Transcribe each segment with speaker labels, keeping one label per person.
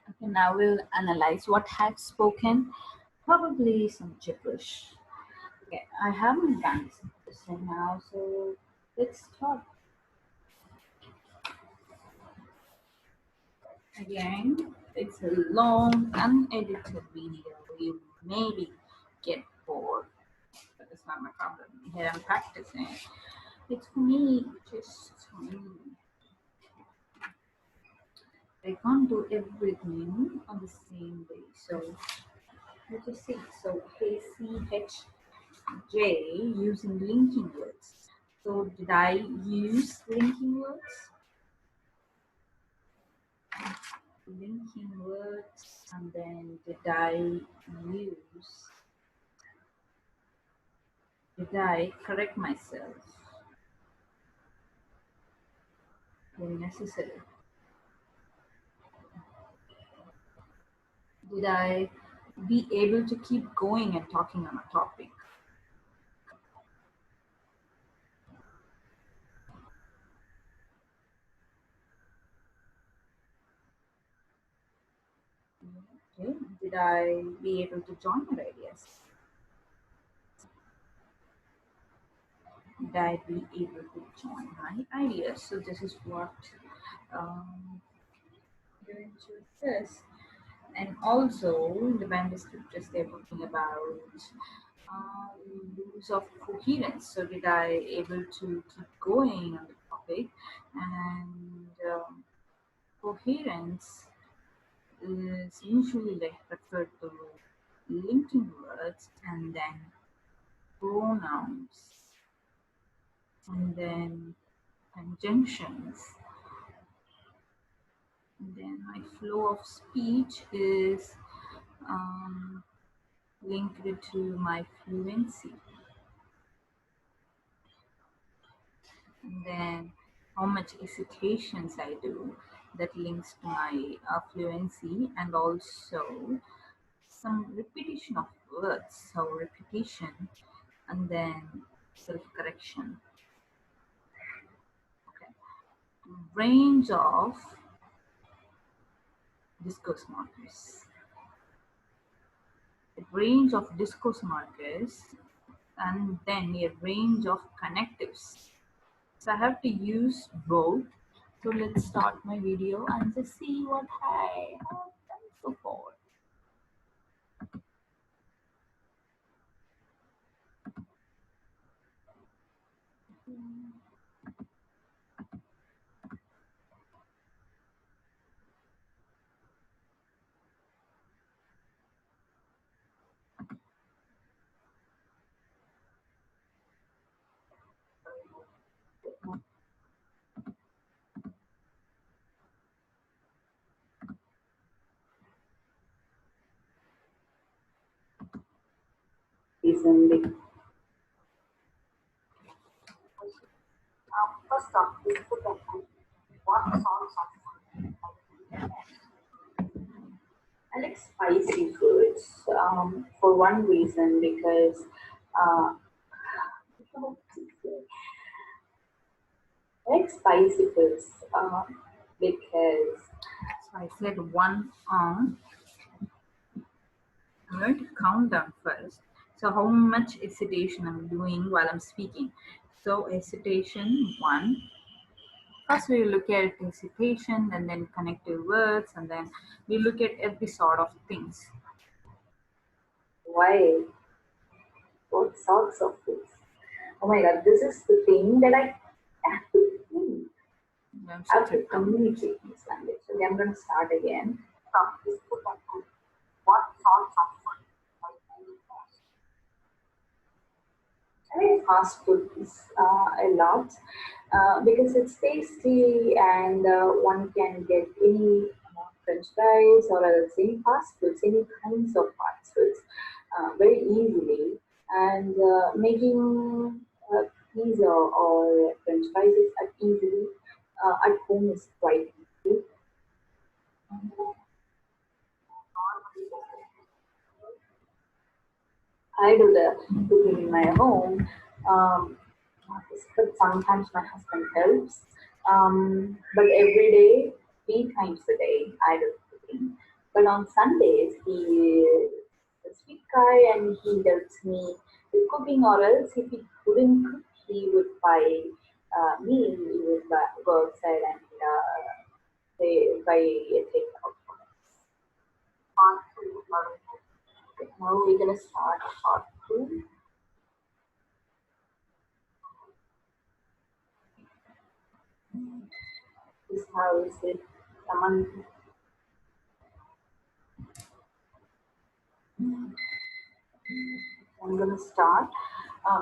Speaker 1: Okay, now we'll analyze what I've spoken. Probably some gibberish. Okay, I haven't done this thing now, so let's start again. It's a long, unedited video. You maybe get bored, but that's not my problem. Here I'm practicing. It's for me, just for me. I can't do everything on the same day. So let's just see. So KCHJ using linking words. So did I use linking words? Linking words, and then use did I correct myself when necessary? Did I be able to keep going and talking on a topic? Okay. Did I be able to join your ideas? Did I be able to join my ideas? So this is what um, you're into this. And also the band descriptors they're talking about use of coherence. So did I able to keep going on the topic? And coherence is usually like referred to linking words and then pronouns and then conjunctions. And then my flow of speech is um, linked to my fluency. And then how much recitations I do that links to my fluency, and also some repetition of words, so repetition and then self-correction. Okay. Range of discourse markers. A range of discourse markers and then a range of connectives. So I have to use both. So let's start my video and just see what I have done so far. Reason first off, we put up what songs I like spicy foods for one reason because uh, I like spicy foods because so I said one I'm going to count down first. So how much hesitation I'm doing while I'm speaking. So hesitation one. First we look at hesitation and then connective words and then we look at every sort of things. Why? What sorts of things? Oh my god, this is the thing that I have to think. I have to communicate in this language. So I'm going to start again. From this book, what sorts of food? I like fast food a lot because it's tasty and one can get any French fries or else any fast foods, any kinds of fast foods very easily. And making pizza or French fries is easily at home is quite easy. I do the cooking in my home, um, but sometimes my husband helps. But every day, 3 times a day, I do cooking. But on Sundays, he is a sweet guy and he helps me with cooking, or else if he couldn't cook, he would buy meal. He would go outside and buy a takeout. Part two. Okay, now we're gonna start part two. This house is someone. I'm going to start.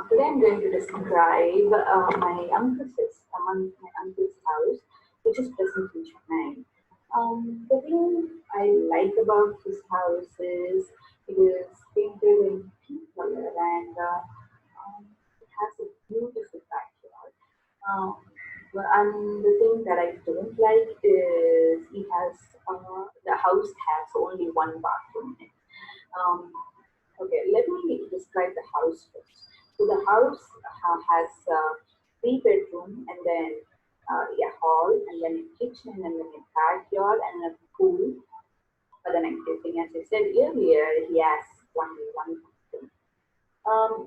Speaker 1: Today I'm going to describe my uncle's house, which is present in Chennai. The thing I like about this house is it is painted in pink color and it has a beautiful backyard. Um, and the thing that I don't like is the house has only one bathroom. Um, Okay, let me describe the house first. So the house has three bedroom and then a hall and then a kitchen and then a backyard and a pool. But then I'm guessing, as I said earlier, he has only one bathroom.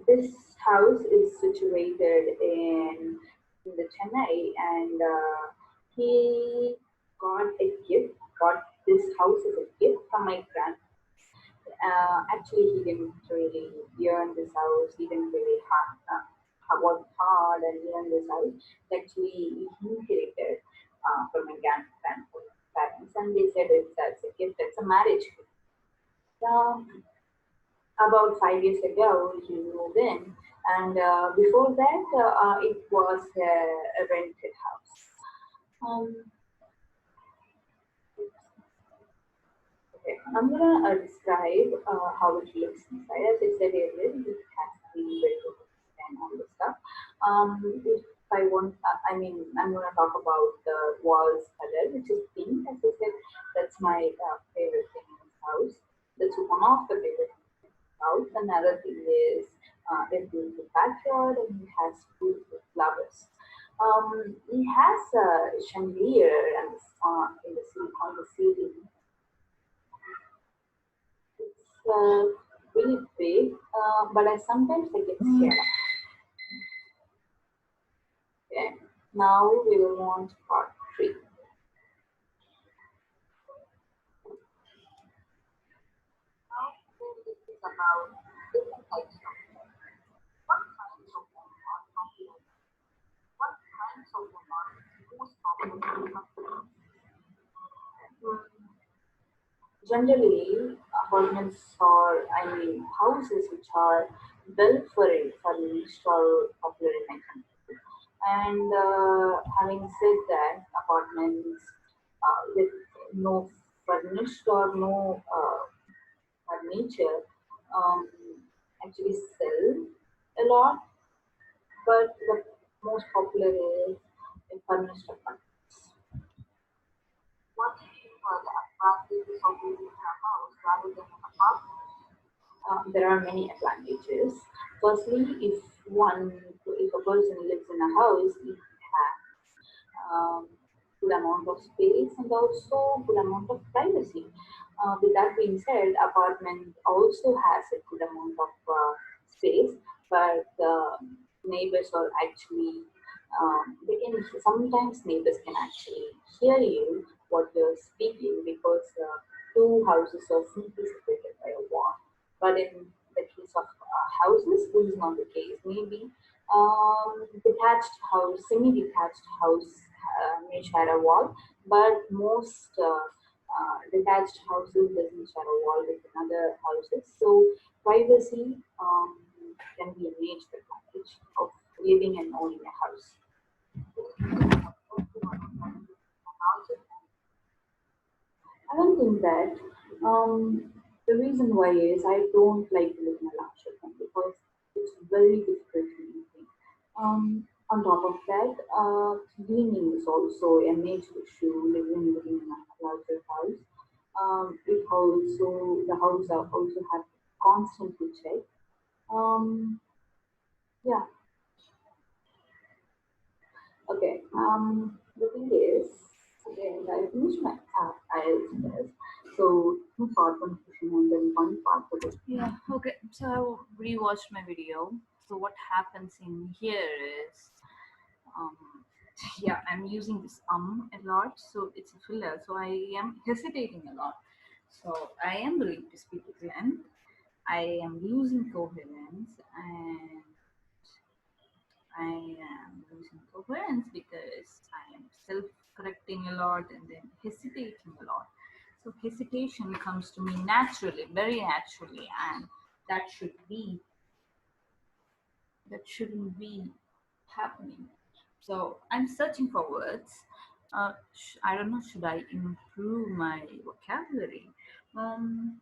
Speaker 1: This house is situated in the Chennai, and he got this house as a gift from my actually, he didn't really earn this house. He didn't really work hard and earn this house. Actually, he inherited from my grandparents, and they said it's as a gift. It's a marriage gift. About 5 years ago, he moved in, and before that, it was a rented house. Um, Okay, I'm gonna describe how it looks inside. As I said earlier, it has the bedroom and all the stuff. If I want, I'm gonna talk about the walls color, which is pink. As I said, that's my favorite thing in this house. That's one of the favorite things in this house. Another thing is there's beautiful backyard and it has beautiful flowers. It has a chandelier and on the ceiling. It's really big, but I sometimes I get scared. Okay. Now we will move on to part three. Now this is about different types of what kinds of home are popular. What kinds of home are most popular? Generally, apartments or houses which are well furnished or popular in my country. And having said that, apartments with no furnished or no furniture um, actually sell a lot, but the most popular is a furnished apartments. What are the advantages of living in a house rather than an apartment? There are many advantages. Firstly, if a person lives in a house, he has um, good amount of space and also good amount of privacy. With that being said, apartment also has a good amount of space, but neighbors are actually they can sometimes neighbors can actually hear you what you're speaking because two houses are simply separated by a wall. But in the case of houses, this is not the case. Maybe detached house, semi-detached house may share a wall, but most detached houses doesn't share a wall with another houses. So privacy can be a major advantage of living and owning a house. I don't think that. The reason why is I don't like to live in a luxury home because it's very difficult to maintain. On top of that, cleaning is also a major issue living in a larger house. It also the house are also have to constantly check. Um, yeah, okay. The thing is, okay, I finished my IELTS test. So part one question and then one part two question.
Speaker 2: Yeah, okay. So I rewatched my video. So what happens in here is, um, yeah, I'm using this a lot, so it's a filler. So I am hesitating a lot. So I am going to speak at length. I am losing coherence, and I am losing coherence because I am self-correcting a lot and then hesitating a lot. So hesitation comes to me naturally, very naturally, and that should be that shouldn't be happening. So I'm searching for words. I don't know. Should I improve my vocabulary? Um,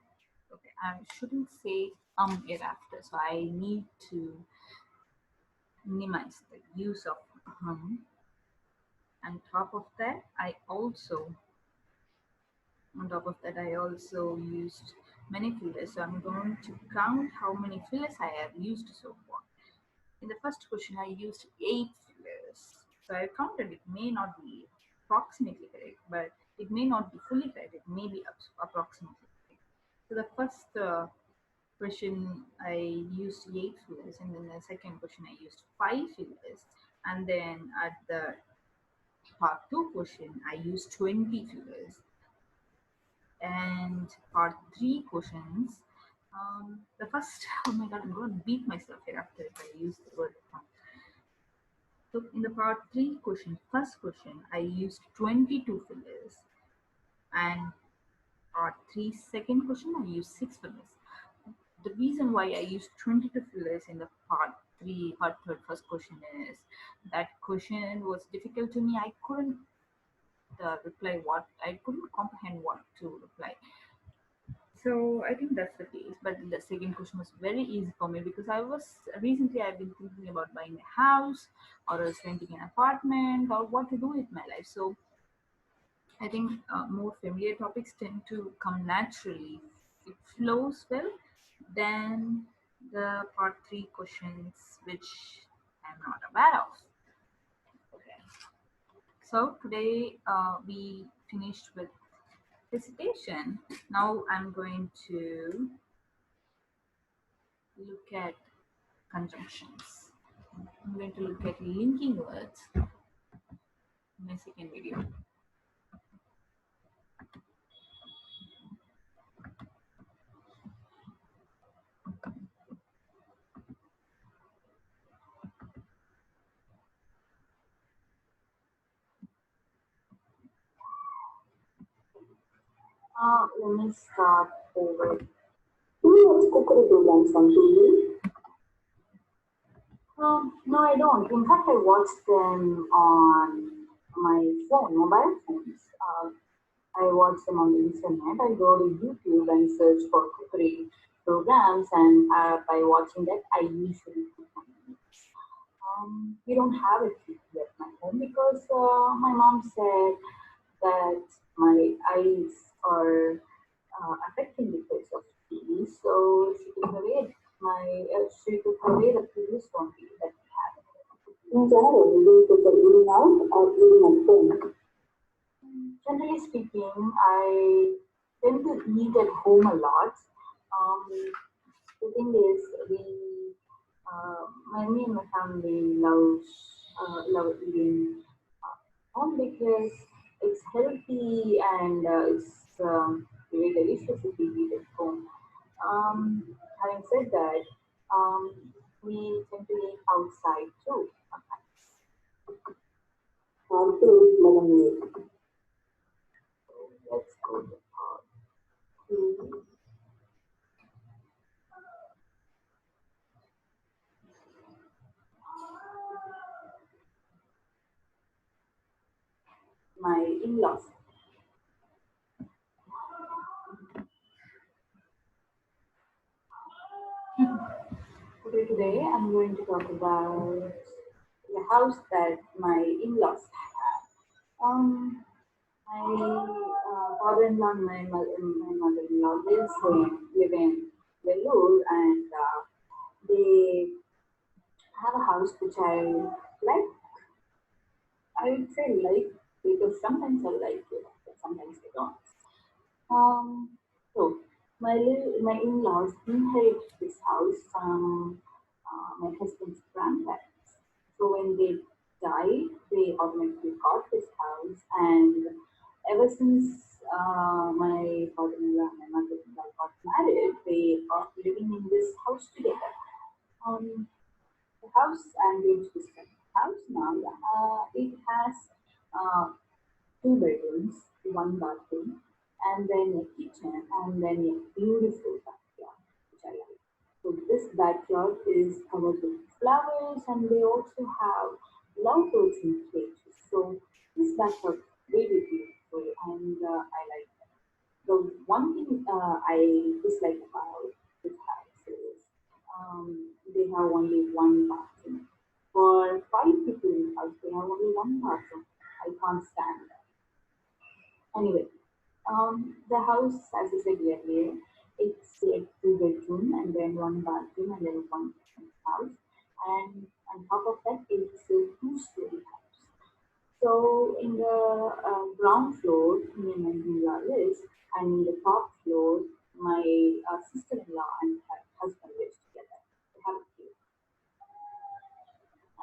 Speaker 2: okay, I shouldn't say it after. So I need to minimize the use of and top of that I also on top of that I also used many fillers, so I'm going to count how many fillers I have used so far. In the first question I used 8 fillers, so I counted. It may not be approximately correct, but it may not be fully correct, it may be approximately correct. So the first question I used 8 fillers, and then the second question I used 5 fillers, and then at the part 2 question I used 20 figures, and part 3 questions, the first oh my god, I'm going to beat myself here after if I use the word so in the part 3 question, first question I used 22 fillers, and part 3 second question I used 6 fillers. The reason why I used 22 fillers in the part 3 part 3 first question is that question was difficult to me. I couldn't reply what I couldn't comprehend what to reply. So I think that's the case. But the second question was very easy for me because I was recently I've been thinking about buying a house or else renting an apartment or what to do with my life. So I think more familiar topics tend to come naturally. It flows well than the part 3 questions which I'm not aware of. Okay. So today we finished with hesitation. Now I'm going to look at conjunctions. I'm going to look at linking words in my second video.
Speaker 1: Let me start over. Do you watch cookery programs on TV? No, I don't. In fact, I watch them on my phone, mobile phones. I watch them on the internet. I go to YouTube and search for cookery programs, and by watching that, I usually cook my meals. We don't have a TV at my home because my mom said that my eyes are affecting because of TV. So she took away the previous one TV that we had. In general, do you prefer eating out or eating at home? Generally speaking, I tend to eat at home a lot. Um, the thing is, me and my family love eating home because it's healthy and it's very delicious if we eat at home. Having said that, um, we tend to eat outside too sometimes. Food, lemonade. Let's go to my in-laws. Today I'm going to talk about the house that my in-laws have. My father-in-law and my mother-in-law live in Vellore, and they have a house which I like. I would say like because sometimes I like it, but sometimes I don't. Um, My in-laws inherited this house from my husband's grandparents. So when they died, they automatically got this house, and ever since my father-in-law and my mother-in-law got married, they are living in this house together. Um, the house I'm going to describe the house now. It has uh, two bedrooms, one bathroom, and then a kitchen, and then a beautiful backyard, which I like. So this backyard is covered with flowers, and they also have lovebirds in cages. So this backyard is really beautiful, and I like it. The one thing I dislike about this house is they have only one bathroom. For five people in the house, they have only one bathroom. I can't stand that. Anyway, the house, as I said earlier, it's a two-bedroom and then one bathroom and then one kitchen house. And on top of that, it's a two-story house. So in the ground floor, me and my in-law lives, and in the top floor, my sister-in-law and her husband lives together. They have a kid.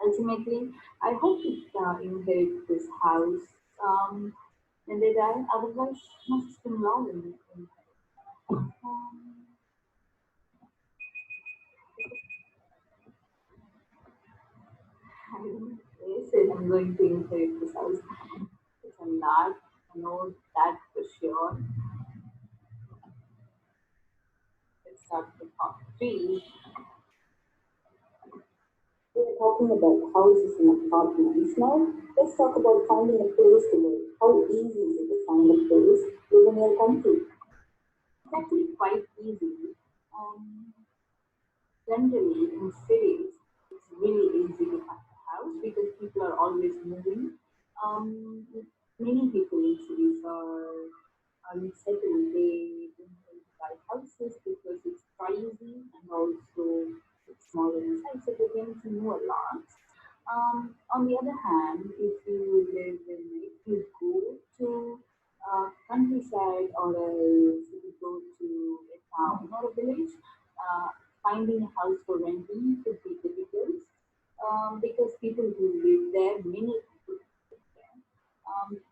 Speaker 1: Ultimately, I hope to inherit this house when they die. Otherwise, my sister-in-law will inherit. Um, yes, I'm going to inherit this house. If I'm not, I know that for sure. Let's start with top three. We're talking about houses and apartments. Now, let's talk about finding a place to live. How easy is it to find a place live in your country? It's actually quite easy. Um, Generally, in cities, it's really easy to find a house because people are always moving. Um, Many people in cities are unsettled. They don't want to buy houses because it's pricey and also it's smaller in size, so they tend to move a lot. On the other hand, if you go to countryside or else if you go to a town or a village, uh, finding a house for renting could be difficult because people who live there, many people who live there,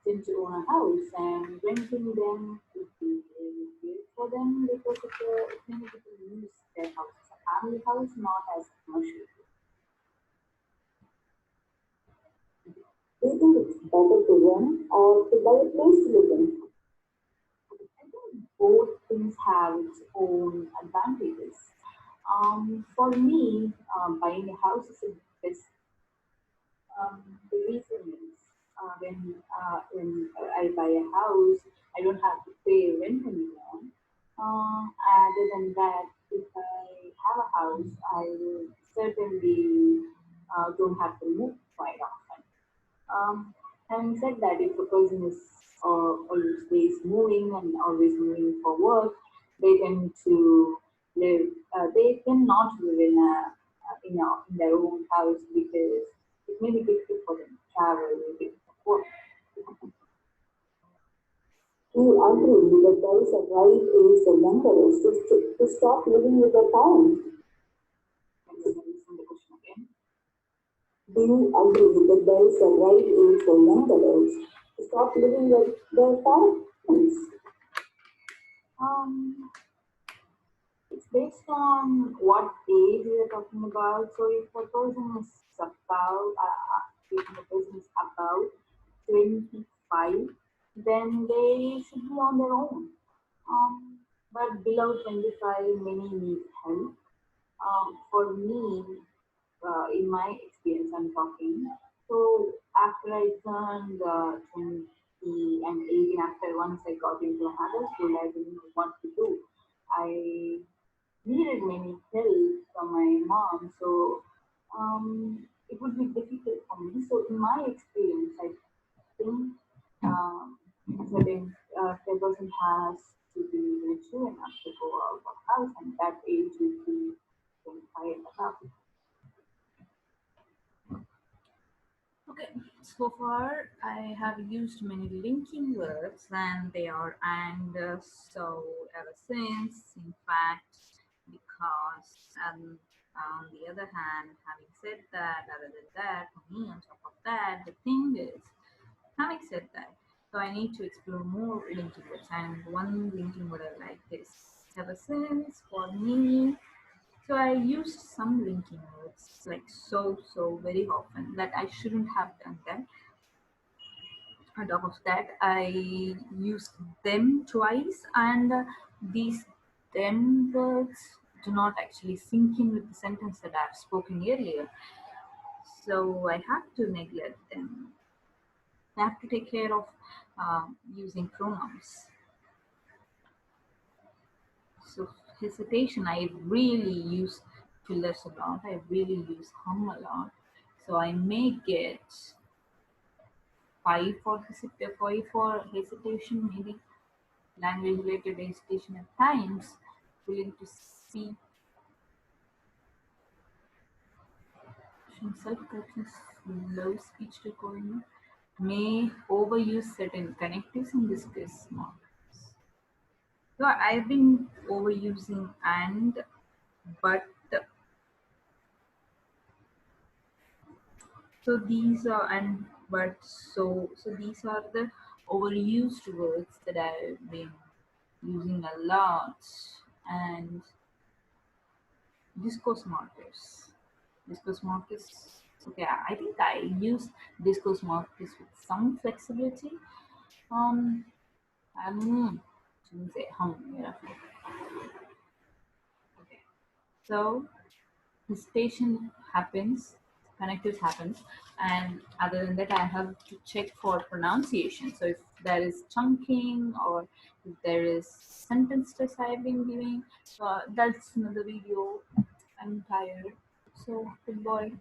Speaker 1: tend to own a house and renting them would be really great for them because many people use their house as a family house, not as a commercial. Do you think it's better to rent or to buy a place to live in? I think both things have its own advantages. For me, buying a house is the best. The reason is when I buy a house, I don't have to pay rent anymore. Other than that, if I have a house, I will certainly don't have to move quite often. Having said that, if a person is always moving and always moving for work, they tend to live. They cannot live in their own house because it may be difficult for them to travel, difficult for work. Do you agree that there is a right age for young adults to stop living with their parents? Can you listen the question again? Do you agree that there is a right age for young adults to stop living with their parents? Um, it's based on what age we are talking about. So if a person is about 25, then they should be on their own. But below 25, many need help. For me, in my experience, I'm talking. So after I turned 20 and 18, after once I got into another school, I didn't know what to do. I needed many help from my mom, so it would be difficult for me. So in my experience, I think a person has to be mature enough to go out of house, and that age would be 25 and above.
Speaker 2: Okay, so far I have used many linking words and they are and so ever since, in fact, because on the other hand, having said that, other than that, for me on top of that, the thing is, having said that, so I need to explore more linking words and one linking word I like is ever since for me. So I used some linking words like so very often that I shouldn't have done that. On top of that, I used them twice, and these them words do not actually sink in with the sentence that I've spoken earlier. So I have to neglect them. I have to take care of using pronouns. So hesitation, I really use fillers a lot. I really use hum a lot. So I may get five for hesitation, maybe language related hesitation at times, willing to speak, self correction, slow speech recording, may overuse certain connectives in this case markers. So I've been overusing and but so these are and but so these are the overused words that I've been using a lot and discourse markers. Discourse markers. Okay, I think I use discourse markers with some flexibility. Um, I'm shouldn't say yeah. Okay, so hesitation happens, connectives happens, and other than that, I have to check for pronunciation. So if there is chunking or if there is sentence stress I've been giving, that's another video. I'm tired. So goodbye.